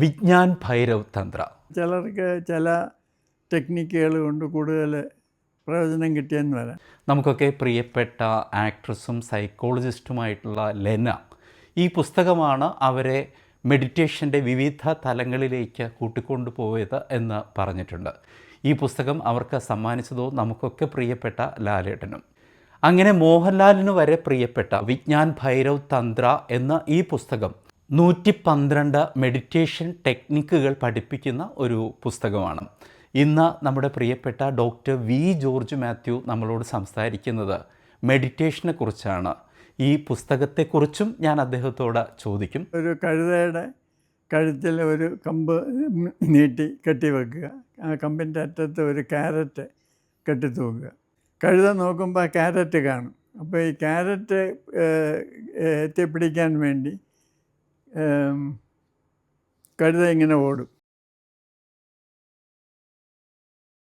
വിജ്ഞാൻ ഭൈരവ് തന്ത്ര. ചിലർക്ക് ചില ടെക്നിക്കുകൾ കൊണ്ട് കൂടുതൽ പ്രയോജനം കിട്ടിയെന്ന് വരാം. നമുക്കൊക്കെ പ്രിയപ്പെട്ട ആക്ട്രസും സൈക്കോളജിസ്റ്റുമായിട്ടുള്ള ലെന, ഈ പുസ്തകമാണ് അവരെ മെഡിറ്റേഷൻ്റെ വിവിധ തലങ്ങളിലേക്ക് കൂട്ടിക്കൊണ്ടുപോയത് എന്ന് പറഞ്ഞിട്ടുണ്ട്. ഈ പുസ്തകം അവർക്ക് സമ്മാനിച്ചതോ നമുക്കൊക്കെ പ്രിയപ്പെട്ട ലാലേട്ടനും. അങ്ങനെ മോഹൻലാലിന് വരെ പ്രിയപ്പെട്ട വിജ്ഞാൻ ഭൈരവ് തന്ത്ര എന്ന ഈ പുസ്തകം 112 മെഡിറ്റേഷൻ ടെക്നിക്കുകൾ പഠിപ്പിക്കുന്ന ഒരു പുസ്തകമാണ്. ഇന്ന് നമ്മുടെ പ്രിയപ്പെട്ട ഡോക്ടർ വി ജോർജ് മാത്യു നമ്മളോട് സംസാരിക്കുന്നത് മെഡിറ്റേഷനെ കുറിച്ചാണ്. ഈ പുസ്തകത്തെക്കുറിച്ചും ഞാൻ അദ്ദേഹത്തോട് ചോദിക്കും. ഒരു കഴുതയുടെ കഴുത്തിൽ ഒരു കമ്പ് നീട്ടി കെട്ടിവെക്കുക, ആ കമ്പിൻ്റെ അറ്റത്ത് ഒരു ക്യാരറ്റ് കെട്ടിത്തൂക്കുക. കഴുത നോക്കുമ്പോൾ ആ ക്യാരറ്റ് കാണും. അപ്പോൾ ഈ ക്യാരറ്റ് എത്തിപ്പിടിക്കാൻ വേണ്ടി കഴുത ഇങ്ങനെ ഓടും.